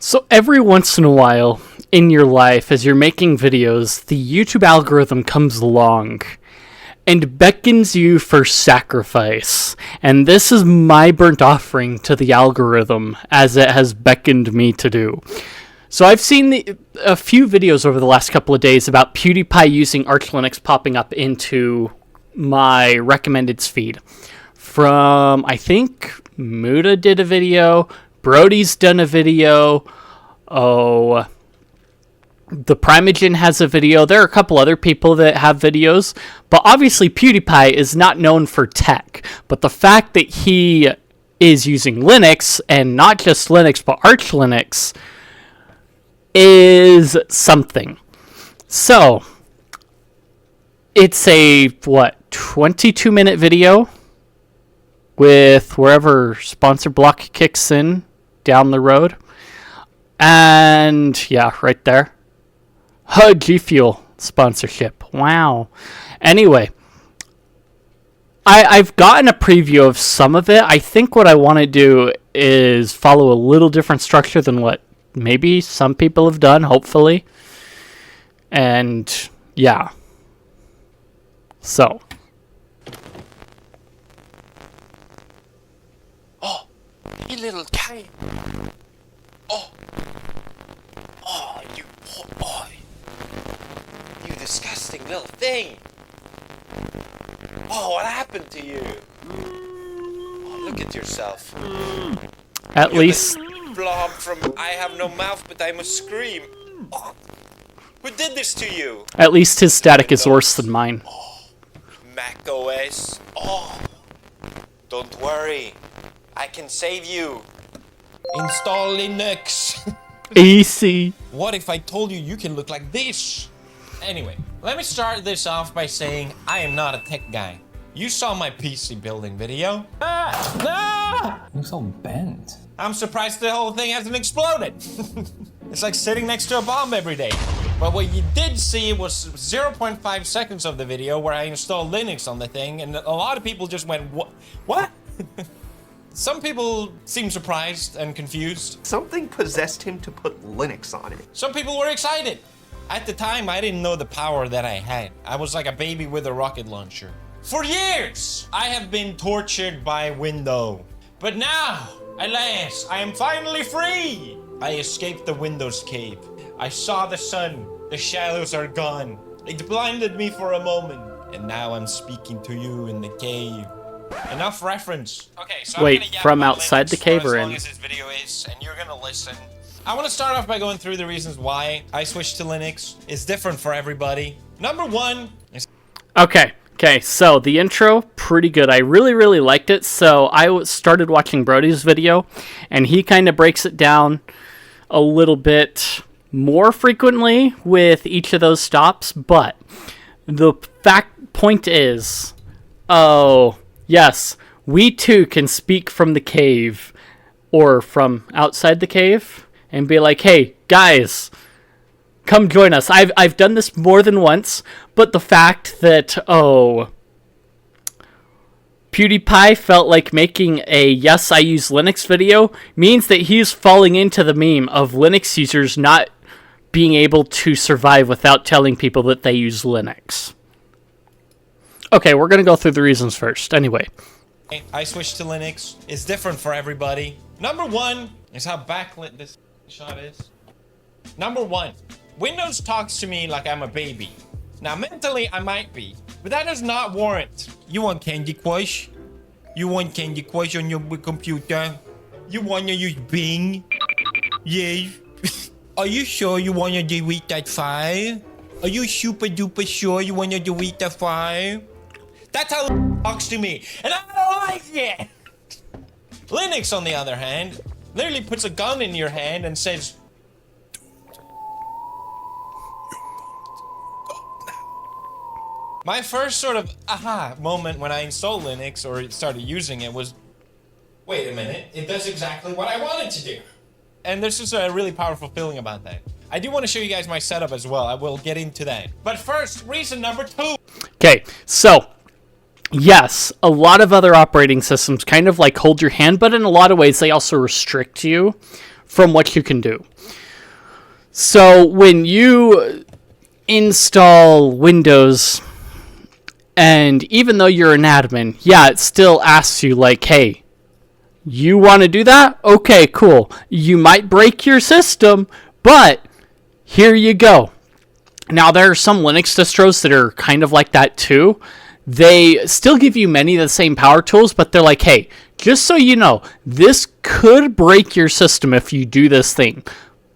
So every once in a while in your life, as you're making videos, the YouTube algorithm comes along and beckons you for sacrifice. And this is my burnt offering to the algorithm, as it has beckoned me to do. So I've seen a few videos over the last couple of days about Pewdiepie using Arch Linux popping up into my recommendeds feed. From, I think, Muda did a video, Brody's done a video, the Primogen has a video. There are a couple other people that have videos, but obviously Pewdiepie is not known for tech. But the fact that he is using Linux, and not just Linux, but Arch Linux, is something. So, it's a, 22-minute video with wherever sponsor block kicks in down the road. And, yeah, right there. G Fuel sponsorship. Wow. Anyway, I've gotten a preview of some of it. I think what I want to do is follow a little different structure than what maybe some people have done, hopefully. And, yeah. So. Oh, you little guy. You poor boy. You disgusting little thing. Oh, what happened to you? Oh, look at yourself. At least. Blob from I have no mouth but I must scream. Oh, who did this to you? At least his static is worse than mine. Mac OS. Oh, don't worry. I can save you. Install Linux. Easy. What if I told you you can look like this? Anyway, let me start this off by saying I am not a tech guy. You saw my PC building video. Looks all bent. I'm surprised the whole thing hasn't exploded. It's like sitting next to a bomb every day. But what you did see was 0.5 seconds of the video where I installed Linux on the thing, and a lot of people just went, what? Some people seemed surprised and confused. Something possessed him to put Linux on it. Some people were excited. At the time, I didn't know the power that I had. I was like a baby with a rocket launcher. For years, I have been tortured by Windows. But now, alas, I am finally free. I escaped the Windows cave. I saw the sun. The shadows are gone. It blinded me for a moment. And now I'm speaking to you in the cave. Enough reference. Okay, so wait, I'm gonna from about outside Linux the cave for or as in? long as this video is, and you're gonna listen. I want to start off by going through the reasons why I switched to Linux. It's different for everybody. Number one is... Okay, so the intro, pretty good. I really liked it, so I started watching Brody's video, and he kind of breaks it down a little bit more frequently with each of those stops, but the point is, yes, we too can speak from the cave, or from outside the cave, and be like, hey, guys, come join us. I've done this more than once, but the fact that, Pewdiepie felt like making a yes, I use Linux video means that he's falling into the meme of Linux users not being able to survive without telling people that they use Linux. Okay, we're going to go through the reasons first. Anyway. I switched to Linux. It's different for everybody. Number one is how backlit this shot is. Number one, Windows talks to me like I'm a baby. Now, mentally, I might be, but that does not warrant. You want Candy Crush? You want Candy Crush on your computer? You want to use Bing? Yes. Are you sure you want to delete that file? Are you super duper sure you want to delete that file? That's how it talks to me, and I don't like it! Linux, on the other hand, literally puts a gun in your hand and says, my first sort of aha moment when I installed Linux or started using it was, wait a minute, it does exactly what I want it to do. And there's just a really powerful feeling about that. I do want to show you guys my setup as well. I will get into that. But first, reason number two. Okay, so yes, a lot of other operating systems kind of like hold your hand, but in a lot of ways they also restrict you from what you can do. So when you install Windows, and even though you're an admin, yeah, it still asks you like, hey, you want to do that? Okay, cool. You might break your system, but here you go. Now, there are some Linux distros that are kind of like that too. They still give you many of the same power tools, but they're like, hey, just so you know, this could break your system if you do this thing,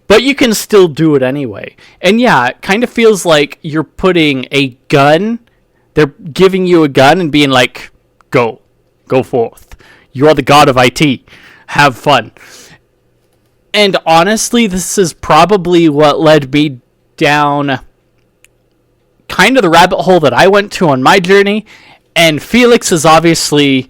but you can still do it anyway. And yeah, it kind of feels like you're putting a gun, they're giving you a gun and being like, go forth. You are the god of IT. Have fun. And honestly, this is probably what led me down kind of the rabbit hole that I went to on my journey, and Felix is obviously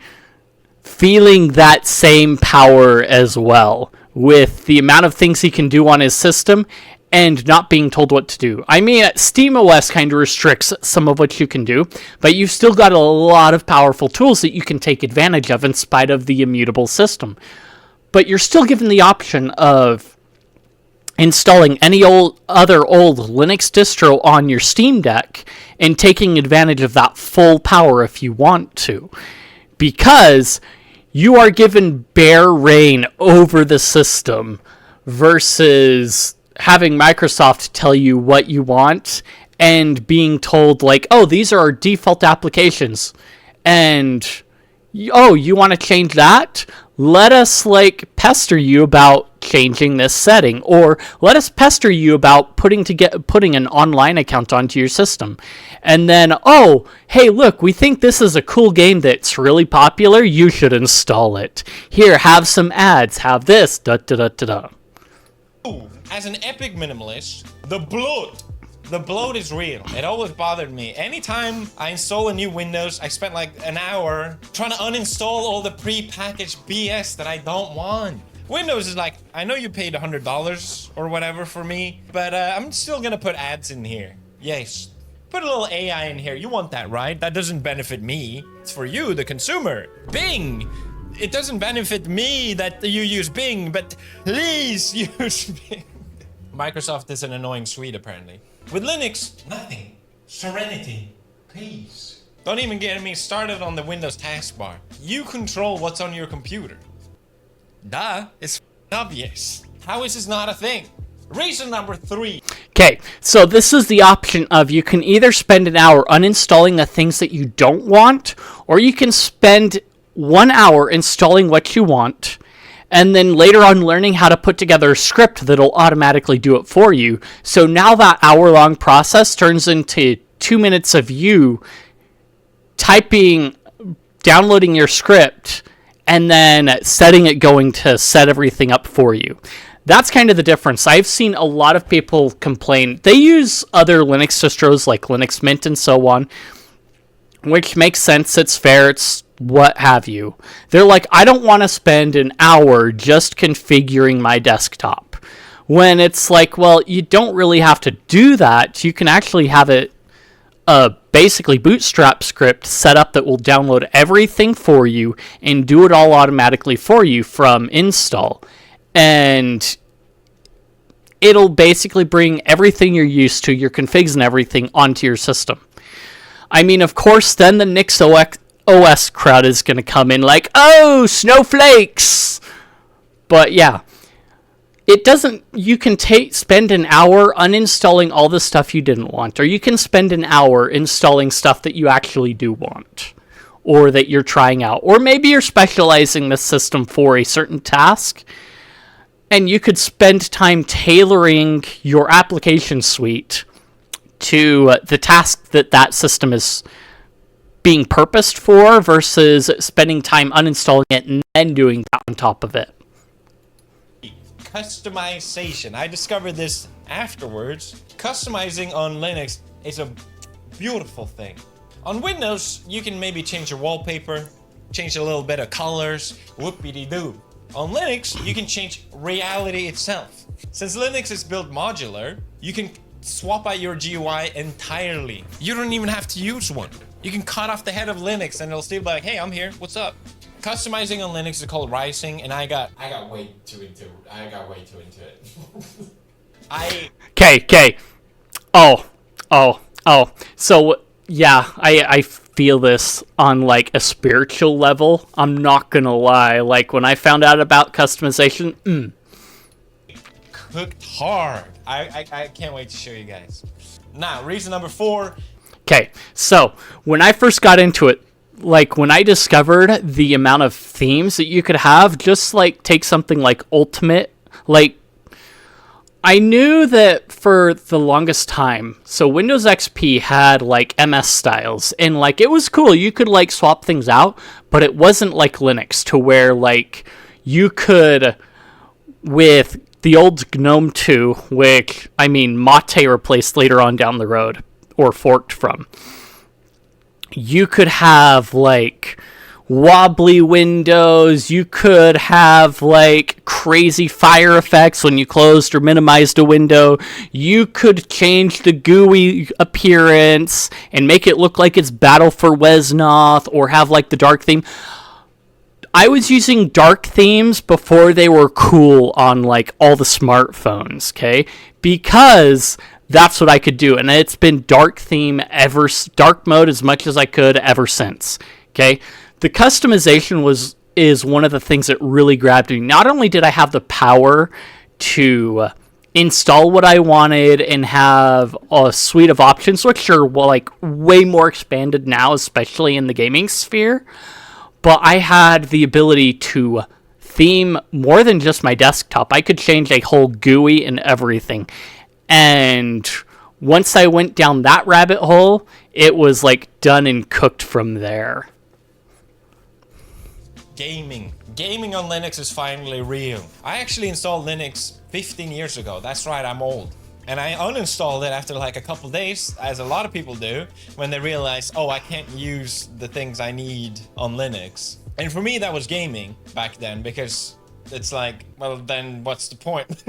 feeling that same power as well, with the amount of things he can do on his system and not being told what to do. I mean, SteamOS kind of restricts some of what you can do, but you've still got a lot of powerful tools that you can take advantage of in spite of the immutable system. But you're still given the option of installing any other old Linux distro on your Steam Deck and taking advantage of that full power if you want to. Because you are given bare reign over the system versus having Microsoft tell you what you want and being told like, oh, these are our default applications. And, oh, you want to change that? Let us like pester you about changing this setting, or let us pester you about putting an online account onto your system. And then, oh, hey, look, we think this is a cool game that's really popular. You should install it. Here, have some ads. Have this. Da da da da da. As an epic minimalist, the bloat is real. It always bothered me. Anytime I install a new Windows, I spent like an hour trying to uninstall all the pre-packaged BS that I don't want. Windows is like, I know you paid $100 or whatever for me, but I'm still gonna put ads in here. Yes. Put a little AI in here. You want that, right? That doesn't benefit me. It's for you, the consumer. Bing! It doesn't benefit me that you use Bing, but please use Bing. Microsoft is an annoying suite, apparently. With Linux, nothing. Serenity. Peace. Don't even get me started on the Windows taskbar. You control what's on your computer. Duh, it's obvious. How is this not a thing? Reason number 3. Okay, so this is the option of you can either spend an hour uninstalling the things that you don't want, or you can spend 1 hour installing what you want, and then later on learning how to put together a script that'll automatically do it for you. So now that hour-long process turns into 2 minutes of you typing, downloading your script, and then setting it going to set everything up for you. That's kind of the difference. I've seen a lot of people complain. They use other Linux distros like Linux Mint and so on, which makes sense, it's fair, it's what have you. They're like, I don't want to spend an hour just configuring my desktop. When it's like, well, you don't really have to do that. You can actually have it basically bootstrap script set up that will download everything for you and do it all automatically for you from install. And it'll basically bring everything you're used to, your configs and everything, onto your system. I mean, of course, then the Nix OS crowd is going to come in like, oh, snowflakes! But yeah, it doesn't, you can spend an hour uninstalling all the stuff you didn't want, or you can spend an hour installing stuff that you actually do want, or that you're trying out, or maybe you're specializing the system for a certain task, and you could spend time tailoring your application suite to the task that system is being purposed for, versus spending time uninstalling it and then doing that on top of it. Customization. I discovered this afterwards. Customizing on Linux is a beautiful thing. On Windows, you can maybe change your wallpaper, change a little bit of colors, whoopity-doo. On Linux, you can change reality itself. Since Linux is built modular, you can swap out your GUI entirely. You don't even have to use one. You can cut off the head of Linux and it'll still be like, hey, I'm here, what's up? customizing on Linux is called Rising, and I got way too into it. Okay. So yeah, I feel this on like a spiritual level. I'm not gonna lie. Like when I found out about customization, cooked hard. I can't wait to show you guys. Now, reason number 4. Okay, so when I first got into it, like when I discovered the amount of themes that you could have, just like take something like Ultimate, like I knew that for the longest time, so Windows XP had like MS styles, and like it was cool. You could like swap things out, but it wasn't like Linux to where like you could, with the old GNOME 2, which I mean Mate replaced later on down the road, or forked from, you could have like wobbly windows, you could have like crazy fire effects when you closed or minimized a window, you could change the GUI appearance and make it look like it's Battle for Wesnoth, or have like the dark theme. I was using dark themes before they were cool on like all the smartphones, okay? Because that's what I could do, and it's been dark mode as much as I could ever since. Okay, the customization is one of the things that really grabbed me. Not only did I have the power to install what I wanted and have a suite of options, which are like way more expanded now, especially in the gaming sphere, but I had the ability to theme more than just my desktop. I could change a whole GUI and everything. And once I went down that rabbit hole, it was like done and cooked from there. Gaming on Linux is finally real. I actually installed Linux 15 years ago. That's right, I'm old. And I uninstalled it after like a couple days, as a lot of people do, when they realize, oh, I can't use the things I need on Linux. And for me, that was gaming back then, because it's like, well, then what's the point?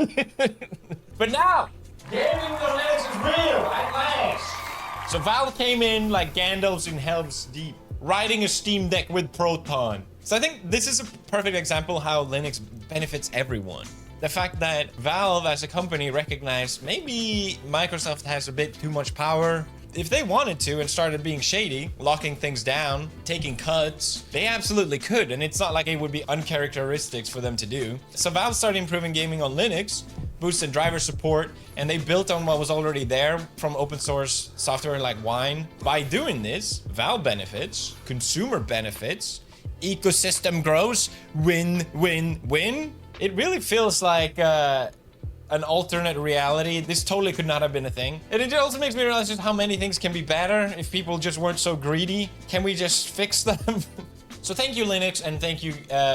But now, gaming on Linux is real, at last. So Valve came in like Gandalf's in Helm's Deep, riding a Steam Deck with Proton. So I think this is a perfect example how Linux benefits everyone. The fact that Valve as a company recognized maybe Microsoft has a bit too much power. If they wanted to and started being shady, locking things down, taking cuts, they absolutely could, and it's not like it would be uncharacteristic for them to do. So Valve started improving gaming on Linux, boosted driver support, and they built on what was already there from open source software like Wine. By doing this, Valve benefits, consumer benefits, ecosystem grows, win, win, win. It really feels like an alternate reality. This totally could not have been a thing. And it also makes me realize just how many things can be better if people just weren't so greedy. Can we just fix them? So thank you, Linux, and thank you,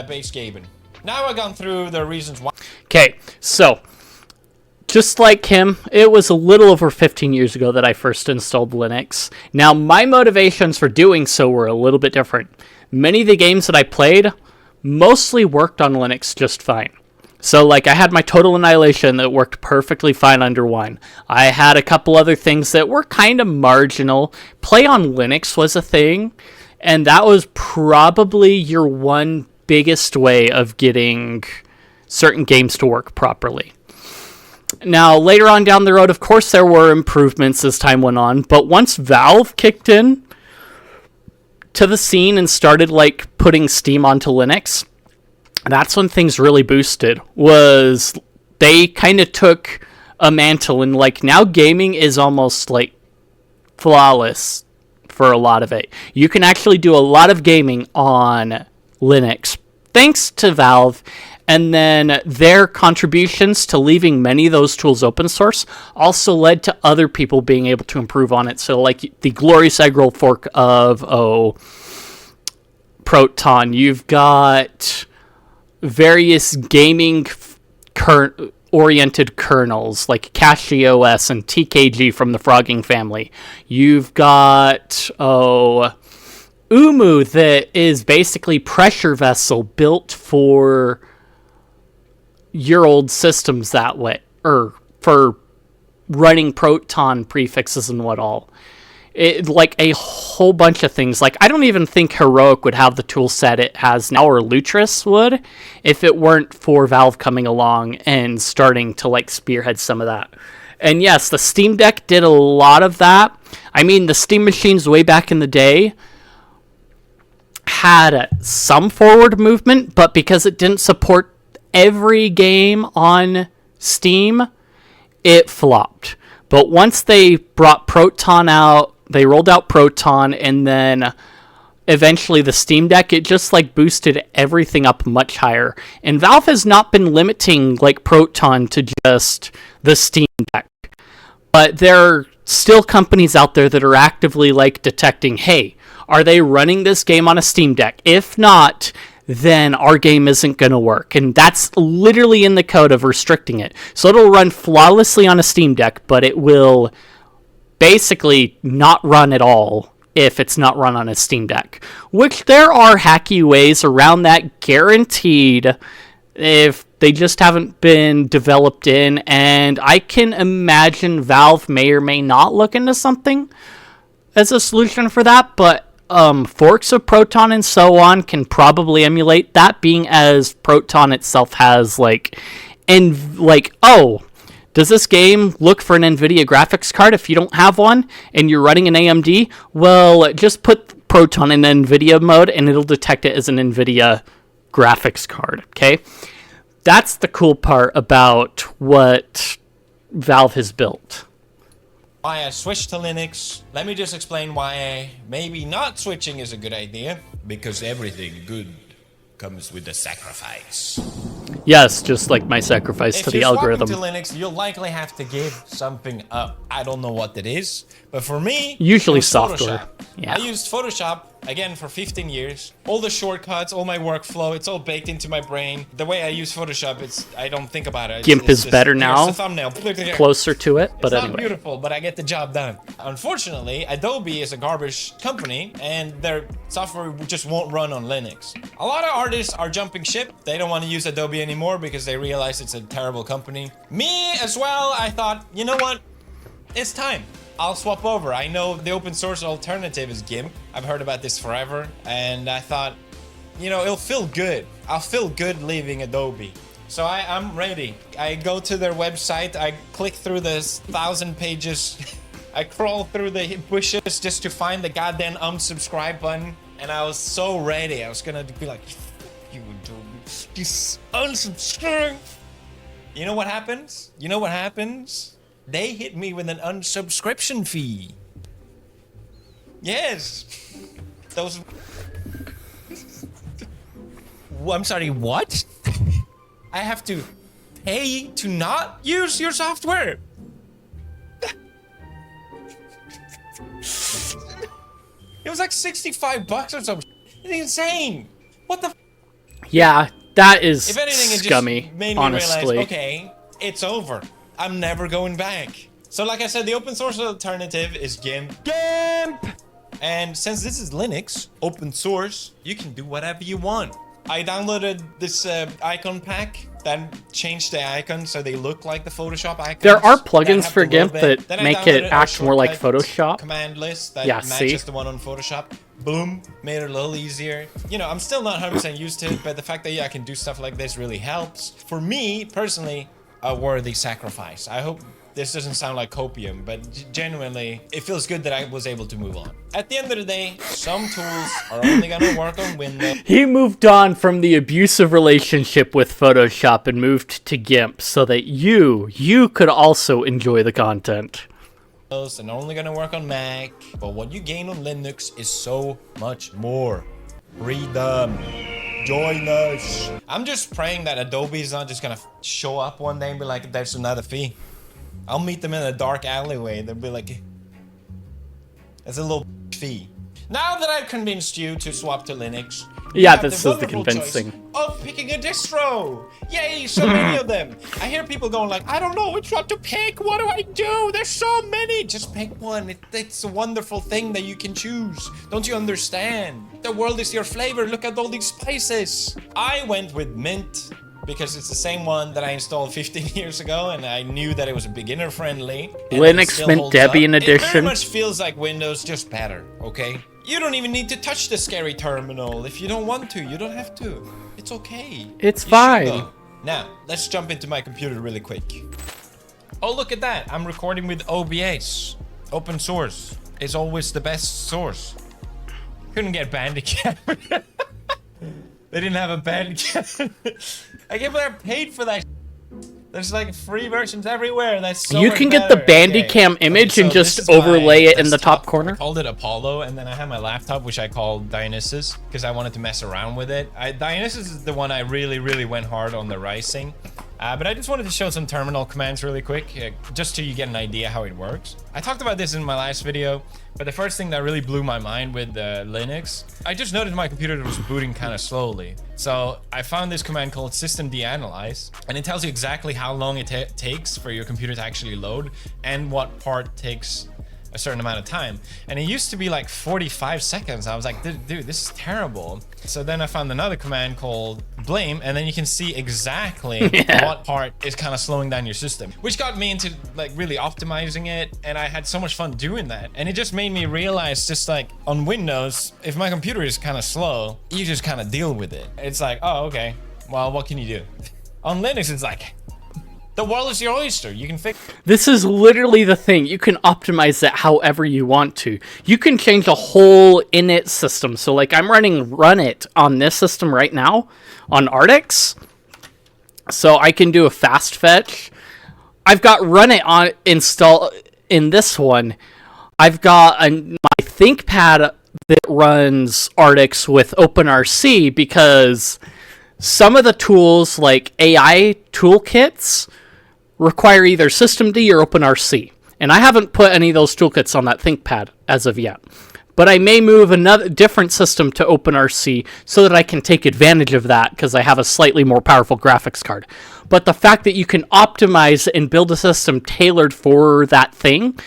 Base Gaben. Now I've gone through the reasons why. Okay, so just like him, it was a little over 15 years ago that I first installed Linux. Now, my motivations for doing so were a little bit different. Many of the games that I played mostly worked on Linux just fine. So, like, I had my Total Annihilation that worked perfectly fine under Wine. I had a couple other things that were kind of marginal. Play on Linux was a thing, and that was probably your one biggest way of getting certain games to work properly. Now, later on down the road, of course, there were improvements as time went on, but once Valve kicked in to the scene and started, like, putting Steam onto Linux, that's when things really boosted. Was they kind of took a mantle, and like now gaming is almost like flawless for a lot of it. You can actually do a lot of gaming on Linux thanks to Valve, and then their contributions to leaving many of those tools open source also led to other people being able to improve on it. So like the glorious egg roll fork of Proton, you've got various gaming oriented kernels like CachyOS and TKG from the Frogging family. You've got Umu that is basically pressure vessel built for your old systems that way, or for running Proton prefixes and what all. like a whole bunch of things. Like, I don't even think Heroic would have the tool set it has now, or Lutris would, if it weren't for Valve coming along and starting to like spearhead some of that. And yes, the Steam Deck did a lot of that. I mean, the Steam machines way back in the day had some forward movement, but because it didn't support every game on Steam, it flopped. But once they brought Proton out, they rolled out Proton, and then eventually the Steam Deck, it just like boosted everything up much higher. And Valve has not been limiting like Proton to just the Steam Deck. But there are still companies out there that are actively like detecting, hey, are they running this game on a Steam Deck? If not, then our game isn't going to work. And that's literally in the code of restricting it. So it'll run flawlessly on a Steam Deck, but it will basically not run at all if it's not run on a Steam Deck. Which there are hacky ways around that, guaranteed, if they just haven't been developed in. And I can imagine Valve may or may not look into something as a solution for that, but forks of Proton and so on can probably emulate that, being as Proton itself has like, and like, oh, does this game look for an NVIDIA graphics card if you don't have one and you're running an AMD? Well, just put Proton in NVIDIA mode and it'll detect it as an NVIDIA graphics card, okay? That's the cool part about what Valve has built. Why I switched to Linux. Let me just explain why maybe not switching is a good idea. Because everything good comes with a sacrifice. Yes, just like my sacrifice to the algorithm. If you're swapping to Linux, you'll likely have to give something up. I don't know what it is, but for me, usually it was software. Photoshop. Yeah. I used Photoshop again for 15 years. All the shortcuts, all my workflow, it's all baked into my brain. The way I use Photoshop, I don't think about it. GIMP is better now. The thumbnail. Closer to it, but it's anyway. Not beautiful, but I get the job done. Unfortunately, Adobe is a garbage company, and their software just won't run on Linux. A lot of artists are jumping ship. They don't want to use Adobe anymore because they realize it's a terrible company. Me as well, I thought, you know what? It's time. I'll swap over. I know the open source alternative is GIMP. I've heard about this forever, and I thought, you know, it'll feel good. I'll feel good leaving Adobe. So I'm ready. I go to their website, I click through the 1,000 pages, I crawl through the bushes just to find the goddamn unsubscribe button, and I was so ready. I was gonna be like, you Adobe, just unsubscribe. You know what happens? You know what happens? They hit me with an unsubscription fee. Yes. Those... I'm sorry, what? I have to pay to not use your software? It was like 65 bucks or something. It's insane. What the... Yeah, that is if anything, scummy, it just made me honestly. realize, okay, it's over. I'm never going back. So like I said, the open source alternative is GIMP. GIMP! And since this is Linux, open source, you can do whatever you want. I downloaded this icon pack that changed the icon so they look like the Photoshop icons. There are plugins for GIMP that make it act more like Photoshop. Command list that matches see? the one on Photoshop. Boom, made it a little easier. You know, I'm still not 100% used to it, but the fact that I can do stuff like this really helps. For me, personally, a worthy sacrifice. I hope this doesn't sound like copium, but genuinely, it feels good that I was able to move on. At the end of the day, some tools are only gonna work on Windows. He moved on from the abusive relationship with Photoshop and moved to GIMP so that you could also enjoy the content. And only gonna work on Mac, but what you gain on Linux is so much more. Freedom. Join us. I'm just praying that Adobe is not just gonna show up one day and be like, there's another fee. I'll meet them in a dark alleyway. They'll be like, it's a little fee. Now that I've convinced you to swap to Linux, yeah, this is the convincing. Of picking a distro. Yay, so many of them. I hear people going like, I don't know which one to pick. What do I do? There's so many. Just pick one. It's a wonderful thing that you can choose. Don't you understand? The world is your flavor. Look at all these spices. I went with mint because it's the same one that I installed 15 years ago, and I knew that it was beginner friendly. Linux Mint Debian It very edition. much feels like Windows, just better, okay? You don't even need to touch the scary terminal if you don't want to. You don't have to. It's okay. It's You should, fine. though. Now, let's jump into my computer really quick. Oh, look at that. I'm recording with OBS. Open source is always the best source. Couldn't get Bandicam. They didn't have a Bandicam. I can't believe I paid for that. There's like free versions everywhere. That's so You much can get the better. Bandicam image so and this just is my overlay it in the top desktop. corner. I called it Apollo, and then I have my laptop, which I called Dionysus, because I wanted to mess around with it. Dionysus is the one I really went hard on the rising. But I just wanted to show some terminal commands really quick, just so you get an idea how it works. I talked about this in my last video, but the first thing that really blew my mind with Linux, I just noticed my computer was booting kind of slowly. So I found this command called systemd-analyze, and it tells you exactly how long it takes for your computer to actually load and what part takes a certain amount of time. And it used to be like 45 seconds. I was like, dude, this is terrible. So then I found another command called blame, and then you can see exactly what part is kind of slowing down your system, which got me into like really optimizing it. And I had so much fun doing that. And it just made me realize, just like on Windows, if my computer is kind of slow, you just kind of deal with it. It's like, oh, okay, well, what can you do? On Linux, it's like, the world is your oyster. You can fix. This is literally the thing. You can optimize it however you want to. You can change the whole init system. So like I'm running run it on this system right now on Artix. So I can do a fast fetch. I've got run it on install in this one. I've got my ThinkPad that runs Artix with OpenRC because some of the tools like AI toolkits require either systemd or OpenRC. And I haven't put any of those toolkits on that ThinkPad as of yet. But I may move another different system to OpenRC so that I can take advantage of that because I have a slightly more powerful graphics card. But the fact that you can optimize and build a system tailored for that thing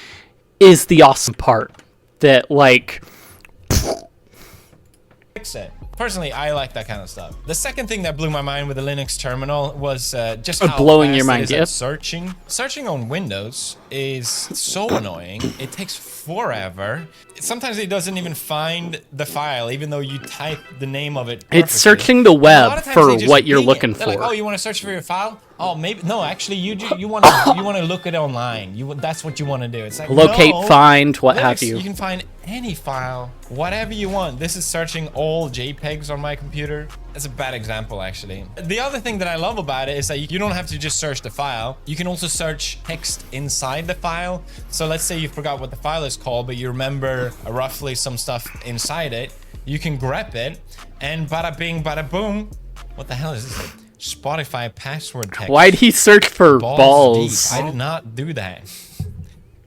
is the awesome part. That like... Fix it. Personally, I like that kind of stuff. The second thing that blew my mind with the Linux terminal was just how blowing fast your it mind, is at yeah. searching. Searching on Windows is so annoying. It takes forever. Sometimes it doesn't even find the file, even though you type the name of it perfectly. It's searching the A lot web of times for they just what you're ping it. looking They're like, for. oh, you want to search for your file? Oh, maybe no. Actually, you want to look it online. That's what you want to do. It's like Locate, no. find, what Linux, have you. You can find any file, whatever you want. This is searching all JPEGs on my computer. That's a bad example, actually. The other thing that I love about it is that you don't have to just search the file. You can also search text inside the file. So let's say you forgot what the file is called, but you remember roughly some stuff inside it. You can grep it, and bada bing, bada boom. What the hell is this? Spotify password text. Why'd he search for balls? Deep. I did not do that.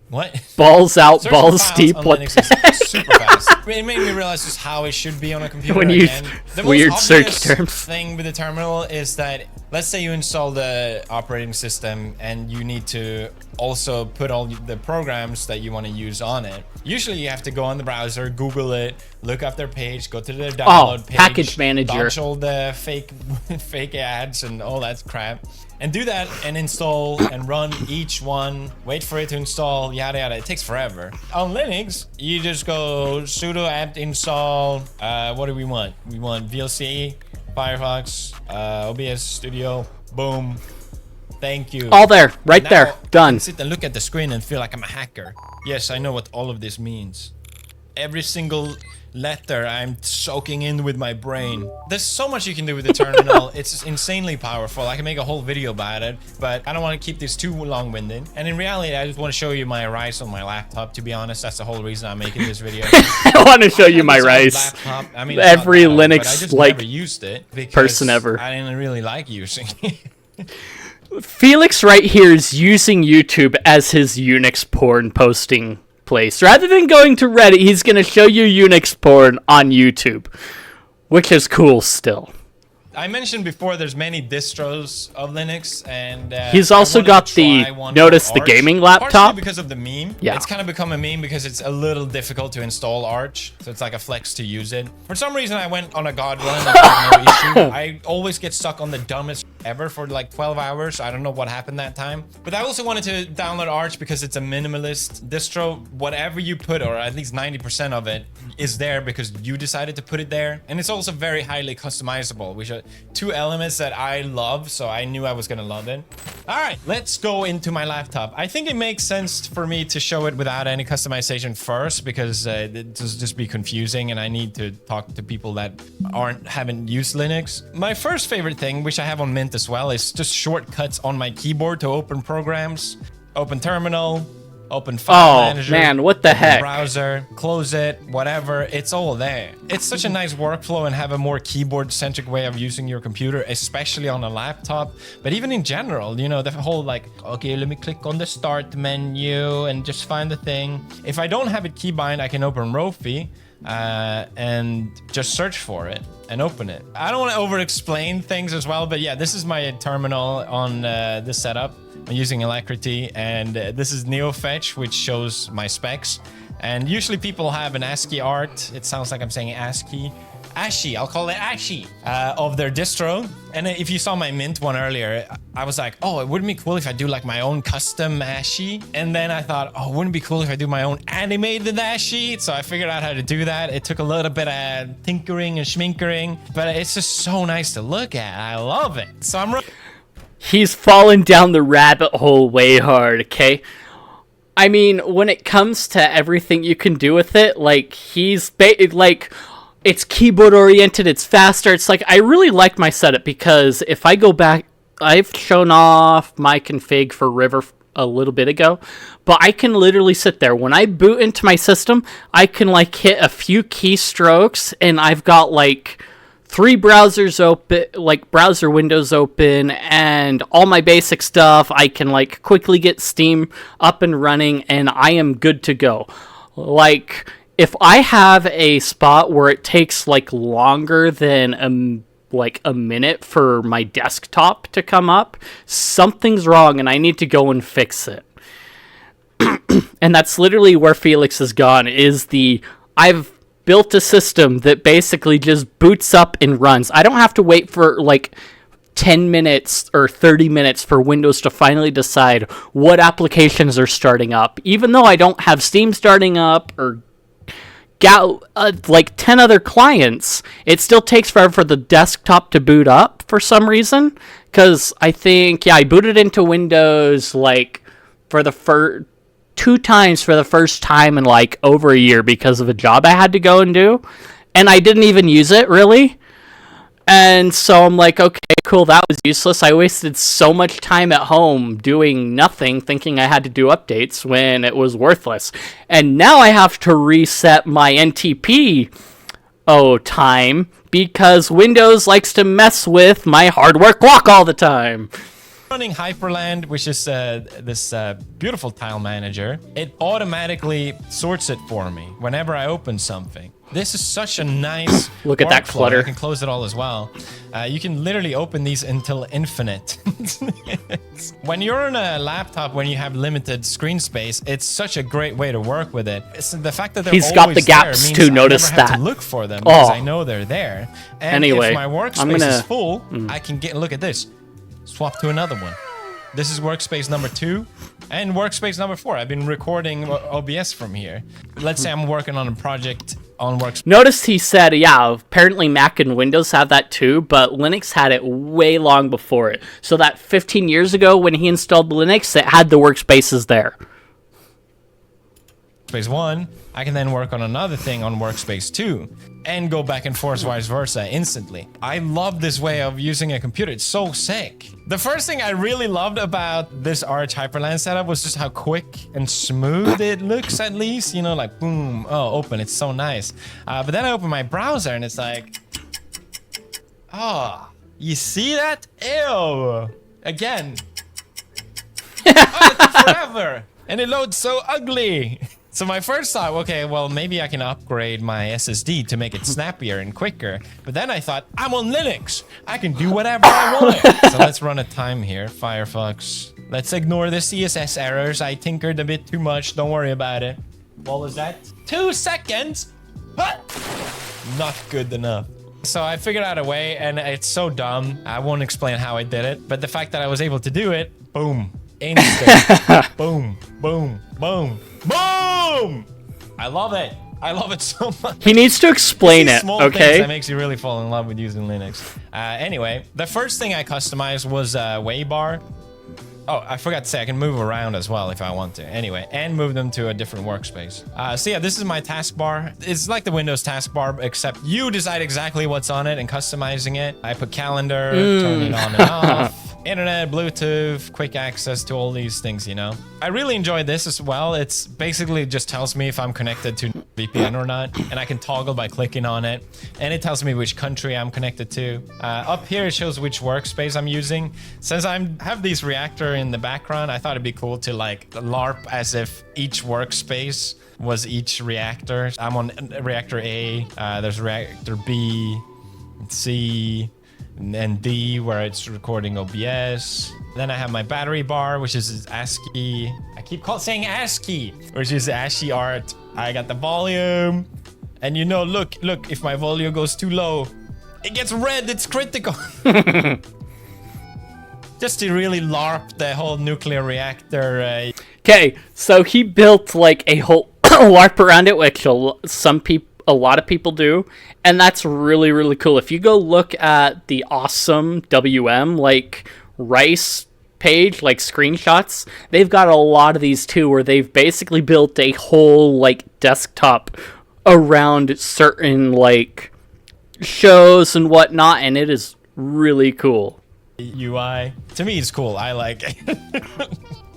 What? Balls out, Searching balls files deep. on What? Linux is super fast. It made me realize just how it should be on a computer. When you again. The weird most search obvious terms. thing with the terminal is that let's say you install the operating system and you need to also put all the programs that you want to use on it. Usually you have to go on the browser, Google it, look up their page, go to their download page, package manager. dodge all the fake ads and all that crap. And do that and install and run each one, wait for it to install, yada yada. It takes forever. On Linux, you just go sudo apt install, what do we want? We want VLC, Firefox, OBS Studio, boom. Thank you. All there, right Now, there, I done. can sit and look at the screen and feel like I'm a hacker. Yes, I know what all of this means. Every single letter I'm soaking in with my brain. There's so much you can do with the terminal. It's insanely powerful. I can make a whole video about it, but I don't want to keep this too long-winded. And in reality, I just want to show you my rise on my laptop, to be honest. That's the whole reason I'm making this video. I want to show you my This rise. laptop, I mean, it's Every not that old, but I Linux, just like, never used it because person ever. I didn't really like using it. Felix right here is using YouTube as his Unix porn posting place. Rather than going to Reddit, he's going to show you Unix porn on YouTube, which is cool still. I mentioned before there's many distros of Linux, and He's I also wanted got to the try one notice for the Arch, gaming laptop. partially because of the meme. Yeah. It's kind of become a meme because it's a little difficult to install Arch, so it's like a flex to use it. For some reason, I went on a god run and had no issue. I always get stuck on the dumbest ever for like 12 hours. I don't know what happened that time. But I also wanted to download Arch because it's a minimalist distro. Whatever you put, or at least 90% of it, is there because you decided to put it there. And it's also very highly customizable, which are two elements that I love, so I knew I was gonna love it. All right, let's go into my laptop. I think it makes sense for me to show it without any customization first because it just be confusing and I need to talk to people that haven't used Linux. My first favorite thing, which I have on Mint as well, is just shortcuts on my keyboard to open programs, open terminal, open file manager. Oh man, what the heck? Browser, close it, whatever, it's all there. It's such a nice workflow and have a more keyboard-centric way of using your computer, especially on a laptop. But even in general, you know, the whole like, okay, let me click on the start menu and just find the thing. If I don't have it keybind, I can open Rofi and just search for it and open it. I don't want to over-explain things as well, but yeah, this is my terminal on this setup. I'm using Alacrity, and this is NeoFetch, which shows my specs. And usually people have an ASCII art. It sounds like I'm saying ASCII. ASCII, I'll call it ASCII, of their distro. And if you saw my Mint one earlier, I was like, oh, it wouldn't be cool if I do like my own custom ASCII. And then I thought, oh, wouldn't it be cool if I do my own animated ASCII? So I figured out how to do that. It took a little bit of tinkering and schminkering, but it's just so nice to look at. I love it. So He's fallen down the rabbit hole way hard, okay? I mean, when it comes to everything you can do with it, like, like, it's keyboard oriented, it's faster. It's like, I really like my setup because if I go back, I've shown off my config for River a little bit ago, but I can literally sit there. When I boot into my system, I can, like, hit a few keystrokes, and I've got, like, 3 browsers open, like browser windows open, and all my basic stuff. I can like quickly get Steam up and running, and I am good to go. Like, if I have a spot where it takes like longer than like a minute for my desktop to come up, something's wrong and I need to go and fix it. And that's literally where Felix has gone, is I've built a system that basically just boots up and runs. I don't have to wait for like 10 minutes or 30 minutes for Windows to finally decide what applications are starting up. Even though I don't have Steam starting up or like 10 other clients, it still takes forever for the desktop to boot up for some reason. Because I think, I booted into Windows like for the 2 times for the first time in like over a year because of a job I had to go and do, and I didn't even use it really. And so I'm like, okay, cool, that was useless. I wasted so much time at home doing nothing, thinking I had to do updates when it was worthless. And now I have to reset my NTP time because Windows likes to mess with my hardware clock all the time. Running Hyperland, which is this beautiful tile manager. It automatically sorts it for me whenever I open something. This is such a nice look at that clutter. I can close it all as well. You can literally open these until infinite. When you're on a laptop, when you have limited screen space, it's such a great way to work with it. It's the fact that he's got the gaps to notice that. I never have to look for them because I know they're there. And anyway, if my workspace is full, I can look at this. Swap to another one. This is workspace number 2 and workspace number 4. I've been recording OBS from here. Let's say I'm working on a project on workspace. Notice he said, apparently Mac and Windows have that too, but Linux had it way long before it. So that 15 years ago when he installed Linux, it had the workspaces there. Workspace 1, I can then work on another thing on workspace 2 and go back and forth vice versa instantly. I love this way of using a computer. It's so sick. The first thing I really loved about this Arch Hyperland setup was just how quick and smooth it looks, at least. You know, like boom, oh, open. It's so nice. But then I open my browser and it's like, oh, you see that? Ew. Again. Oh, it took forever. And it loads so ugly. So my first thought, okay, well, maybe I can upgrade my SSD to make it snappier and quicker. But then I thought, I'm on Linux. I can do whatever I want. So let's run a time here. Firefox. Let's ignore the CSS errors. I tinkered a bit too much. Don't worry about it. What was that? 2 seconds? What? Not good enough. So I figured out a way, and it's so dumb. I won't explain how I did it, but the fact that I was able to do it, boom, instant, boom, boom, boom, boom. I love it. I love it so much. He needs to explain it, Small okay? things that makes you really fall in love with using Linux. Anyway, the first thing I customized was Waybar. Oh, I forgot to say I can move around as well if I want to. Anyway, and move them to a different workspace. So yeah, this is my taskbar. It's like the Windows taskbar, except you decide exactly what's on it and customizing it. I put calendar, turn it on and off. Internet, Bluetooth, quick access to all these things, you know. I really enjoy this as well. It's basically just tells me if I'm connected to VPN or not, and I can toggle by clicking on it, and it tells me which country I'm connected to. Up here it shows which workspace I'm using. Since I have these reactor in the background, I thought it'd be cool to like LARP as if each workspace was each reactor. I'm on reactor A, there's reactor B, C, and D where it's recording OBS. Then I have my battery bar, which is ASCII. I keep saying ASCII, which is ASCII art. I got the volume, and you know, look, if my volume goes too low, it gets red, it's critical. Just to really LARP the whole nuclear reactor. Okay, so he built like a whole LARP around it, which a lot of people do, and that's really, really cool. If you go look at the awesome WM like Rice page, like screenshots, they've got a lot of these too, where they've basically built a whole like desktop around certain like shows and whatnot, and it is really cool. UI to me is cool. I like it.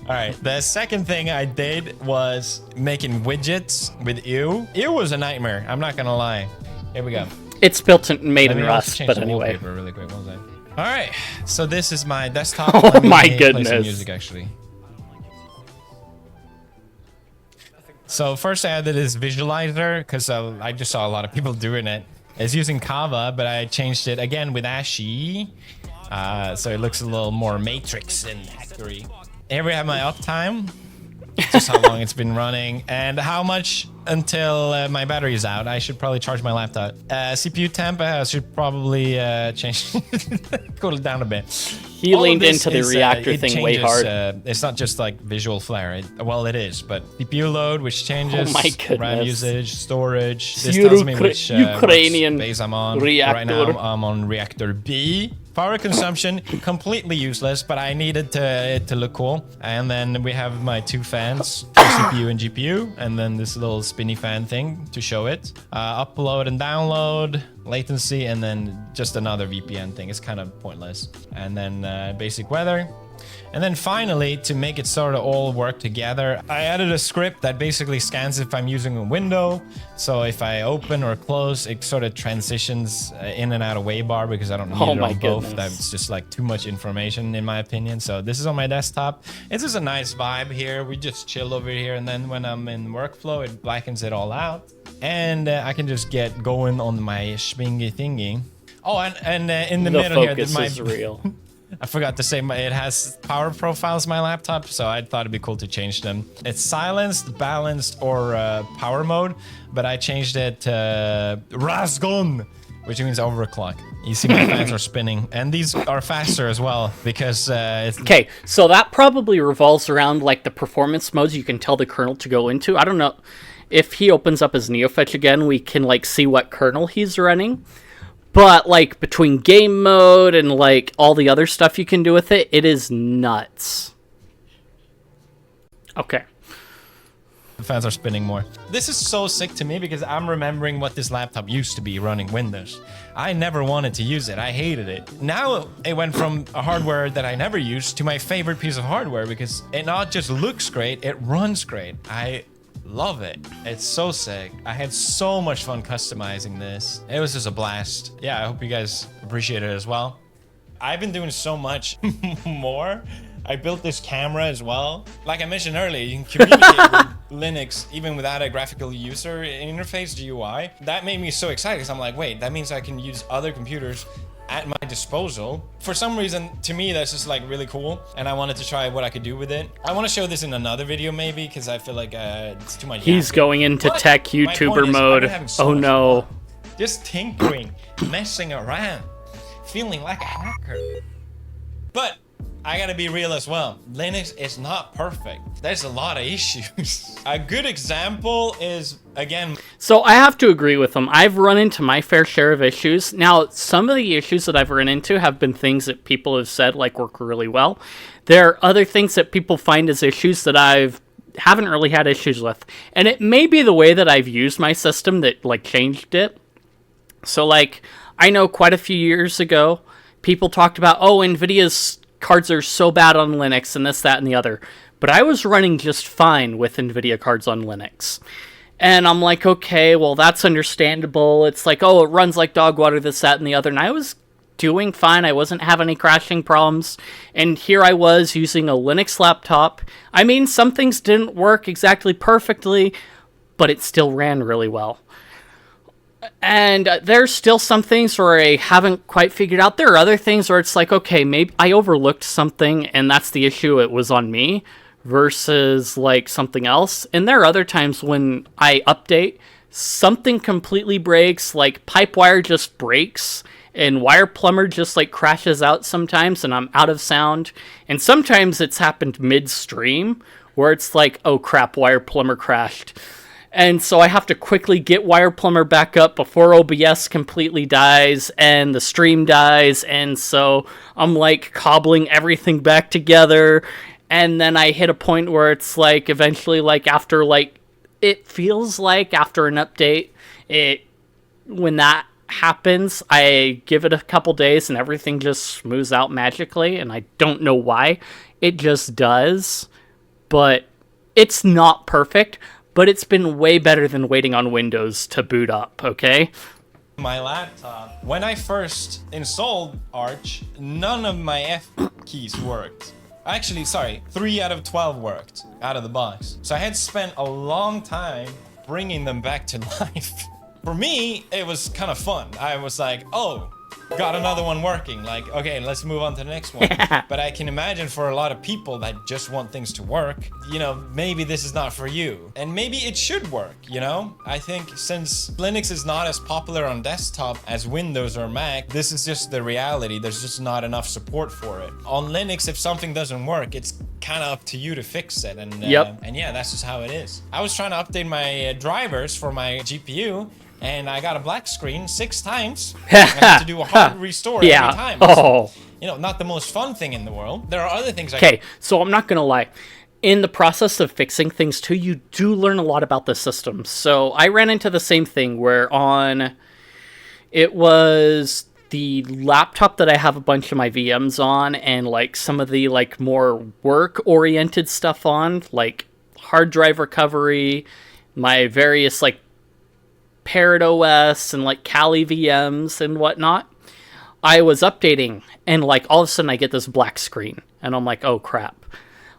All right, the second thing I did was making widgets with Ew. Ew was a nightmare, I'm not gonna lie. Here we go. It's built and made Let in me also Rust, change but the anyway. wallpaper really quick, one second. All right, so this is my desktop. Oh Let me my play goodness. some music actually. So first I added this visualizer because I just saw a lot of people doing it. It's using Kava, but I changed it again with ASCII. So it looks a little more matrix and hackery. Here we have my uptime, just how long it's been running, and how much until my battery is out. I should probably charge my laptop. CPU temp, I should probably change, cool it down a bit. He leaned into the reactor thing way hard. It's not just like visual flare. Well, it is, but CPU load, which changes. Oh my goodness. RAM usage, storage. This tells me which Ukrainian base I'm on. reactor. Right now, I'm on reactor B. Power consumption, completely useless, but I needed it to look cool. And then we have my two fans, CPU and GPU, and then this little spinny fan thing to show it. Upload and download, latency, and then just another VPN thing. It's kind of pointless. And then basic weather. And then finally, to make it sort of all work together, I added a script that basically scans if I'm using a window. So if I open or close, it sort of transitions in and out of Waybar because I don't need it on both. That's just like too much information in my opinion. So this is on my desktop. It's just a nice vibe here. We just chill over here. And then when I'm in workflow, it blackens it all out. And I can just get going on my schwingy thingy. Oh, and in the middle here, focus is real. I forgot to say it has power profiles, my laptop, so I thought it'd be cool to change them. It's silenced, balanced, or power mode, but I changed it to Razgon, which means overclock. You see my fans are spinning, and these are faster as well because it's... Okay, so that probably revolves around like the performance modes you can tell the kernel to go into. I don't know if he opens up his NeoFetch again, we can like see what kernel he's running. But, like, between game mode and, like, all the other stuff you can do with it, it is nuts. Okay. The fans are spinning more. This is so sick to me because I'm remembering what this laptop used to be running Windows. I never wanted to use it. I hated it. Now it went from a hardware that I never used to my favorite piece of hardware because it not just looks great, it runs great. I love it. It's so sick. I had so much fun customizing this. It was just a blast. Yeah, I hope you guys appreciate it as well. I've been doing so much more. I built this camera as well. Like I mentioned earlier, you can communicate with Linux even without a graphical user interface, GUI. That made me so excited because I'm like, wait, that means I can use other computers at my disposal. For some reason, to me, that's just like really cool, and I wanted to try what I could do with it. I want to show this in another video maybe, because I feel like it's too much. He's going into tech YouTuber mode. Oh no. just tinkering, messing around, feeling like a hacker. But I gotta be real as well. Linux is not perfect. There's a lot of issues. A good example is, again... So I have to agree with them. I've run into my fair share of issues. Now, some of the issues that I've run into have been things that people have said like work really well. There are other things that people find as issues that haven't really had issues with. And it may be the way that I've used my system that like changed it. So like, I know quite a few years ago, people talked about, oh, NVIDIA's cards are so bad on Linux and this, that, and the other. But I was running just fine with NVIDIA cards on Linux. And I'm like, okay, well, that's understandable. It's like, oh, it runs like dog water, this, that, and the other. And I was doing fine. I wasn't having any crashing problems. And here I was using a Linux laptop. I mean, some things didn't work exactly perfectly, but it still ran really well. And there's still some things where I haven't quite figured out. There are other things where it's like, okay, maybe I overlooked something and that's the issue. It was on me versus like something else. And there are other times when I update, something completely breaks, like Pipewire just breaks and Wire Plumber just like crashes out sometimes and I'm out of sound. And sometimes it's happened midstream where it's like, oh crap, Wire Plumber crashed. And so I have to quickly get Wire Plumber back up before OBS completely dies and the stream dies. And so I'm like cobbling everything back together. And then I hit a point where it's like eventually like after like, it feels like after an update, when that happens, I give it a couple days and everything just smooths out magically. And I don't know why. It just does. But it's not perfect. But it's been way better than waiting on Windows to boot up, okay? My laptop, when I first installed Arch, none of my F keys worked. Actually, sorry, 3 out of 12 worked out of the box. So I had spent a long time bringing them back to life. For me, it was kind of fun. I was like, oh, got another one working. Like, okay, let's move on to the next one. But I can imagine for a lot of people that just want things to work, you know, maybe this is not for you. And maybe it should work, you know? I think since Linux is not as popular on desktop as Windows or Mac, this is just the reality. There's just not enough support for it. On Linux, if something doesn't work, it's kind of up to you to fix it. And, and yeah, that's just how it is. I was trying to update my drivers for my GPU, and I got a black screen 6 times. I had to do a hard restore every time. It's, you know, not the most fun thing in the world. There are other things. Okay, so I'm not gonna lie. In the process of fixing things too, you do learn a lot about the system. So I ran into the same thing where it was the laptop that I have a bunch of my VMs on and like some of the like more work-oriented stuff on, like hard drive recovery, my various like Parrot OS and like Kali VMs and whatnot. I was updating and like all of a sudden I get this black screen and I'm like, oh crap.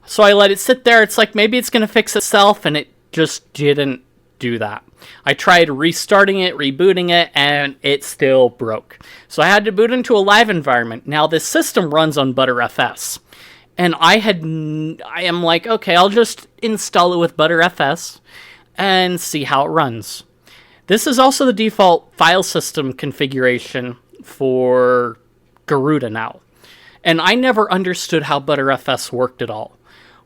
So I let it sit there. It's like maybe it's going to fix itself, and it just didn't do that. I tried restarting it, rebooting it, and it still broke. So I had to boot into a live environment. Now this system runs on ButterFS. And I am like, okay, I'll just install it with ButterFS and see how it runs. This is also the default file system configuration for Garuda now. And I never understood how ButterFS worked at all.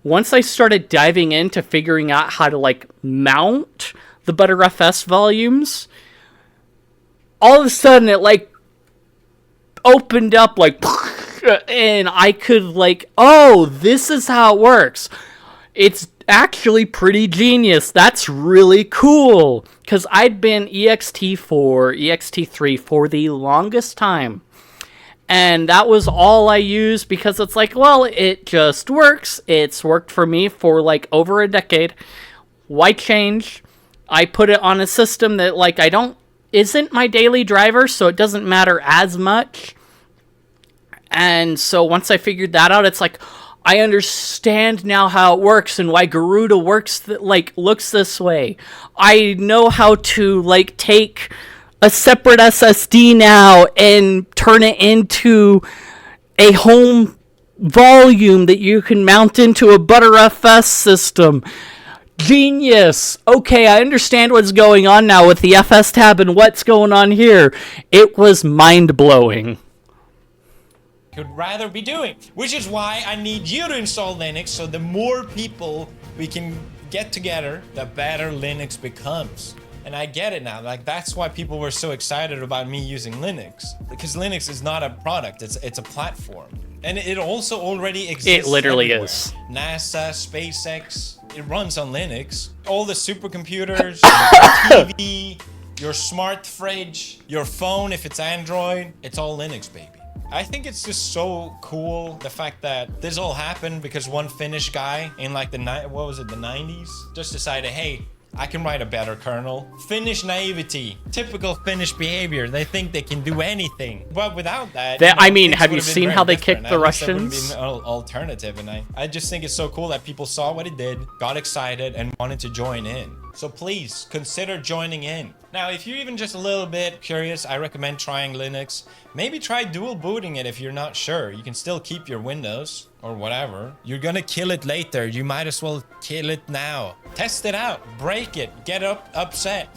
Once I started diving into figuring out how to like mount the ButterFS volumes, all of a sudden it like opened up like, and I could like, oh, this is how it works. It's actually pretty genius. That's really cool. Because I'd been ext3 for the longest time. And that was all I used because it's like, well, it just works. It's worked for me for like over a decade. Why change? I put it on a system that like isn't my daily driver, so it doesn't matter as much. And so once I figured that out, it's like, I understand now how it works and why Garuda works looks this way. I know how to like take a separate SSD now and turn it into a home volume that you can mount into a ButterFS system. Genius! Okay, I understand what's going on now with the FS tab and what's going on here. It was mind-blowing. Could rather be doing, which is why I need you to install Linux, so the more people we can get together, the better Linux becomes. And I get it now. Like, that's why people were so excited about me using Linux, because Linux is not a product, it's a platform. And it also already exists. It literally everywhere. is. NASA, SpaceX, it runs on Linux. All the supercomputers, your TV, your smart fridge, your phone if it's Android, it's all Linux, baby. I think it's just so cool, the fact that this all happened because one Finnish guy in like the 90s just decided, hey, I can write a better kernel. Finnish naivety, typical Finnish behavior. They think they can do anything. But without that, I mean, have you seen how they kicked the Russians? An alternative, and I just think it's so cool that people saw what it did, got excited, and wanted to join in. So please consider joining in. Now, if you're even just a little bit curious, I recommend trying Linux. Maybe try dual booting it if you're not sure. You can still keep your Windows or whatever. You're gonna kill it later. You might as well kill it now. Test it out, break it, get upset.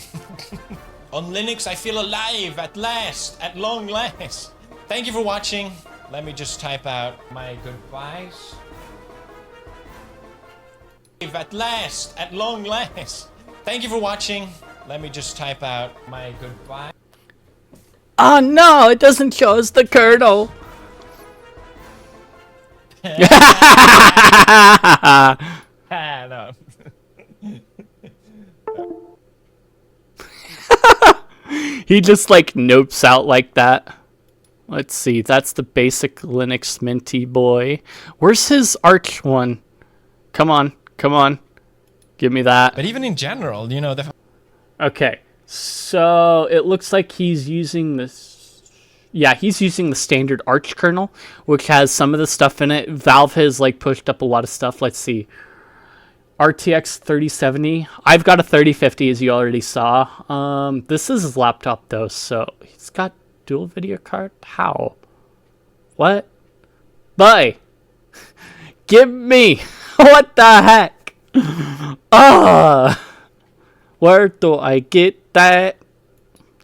On Linux, I feel alive at last, at long last. Thank you for watching. Let me just type out my goodbyes. At last, at long last. Thank you for watching. Let me just type out my goodbye. Oh no, it doesn't show us the kernel. No. He just like nopes out like that. Let's see, that's the basic Linux Minty boy. Where's his Arch one? Come on, come on. Give me that. But even in general, you know, the... Okay, so it looks like he's using this. Yeah, he's using the standard Arch kernel, which has some of the stuff in it. Valve has like pushed up a lot of stuff. Let's see. RTX 3070. I've got a 3050, as you already saw. This is his laptop though, so he's got dual video card. How? What? Buy. Give me. What the heck? Where do I get that?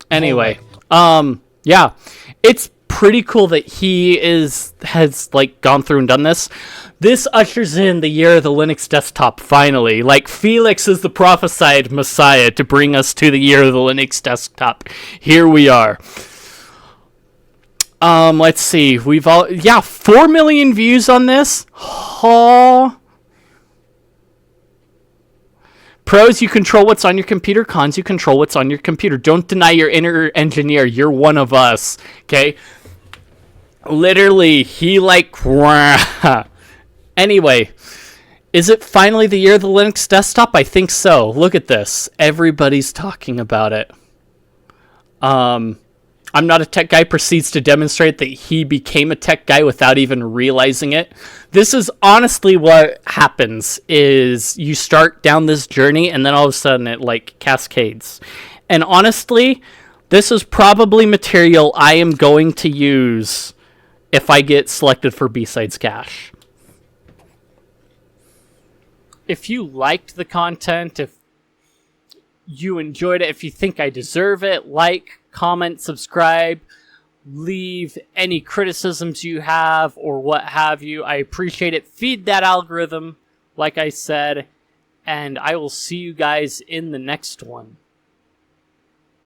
Anyway, yeah, it's pretty cool that he has like gone through and done this. This ushers in the year of the Linux desktop finally. Like, Felix is the prophesied messiah to bring us to the year of the Linux desktop. Here we are. Let's see. We've 4 million views on this. Oh. Pros, you control what's on your computer. Cons, you control what's on your computer. Don't deny your inner engineer. You're one of us. Okay? Literally, he like... Anyway, is it finally the year of the Linux desktop? I think so. Look at this. Everybody's talking about it. I'm not a tech guy proceeds to demonstrate that he became a tech guy without even realizing it. This is honestly what happens, is you start down this journey and then all of a sudden it like cascades. And honestly, this is probably material I am going to use if I get selected for B-Sides Cash. If you liked the content, if you enjoyed it, if you think I deserve it, like, comment, subscribe, leave any criticisms you have or what have you. I appreciate it. Feed that algorithm, like I said, and I will see you guys in the next one.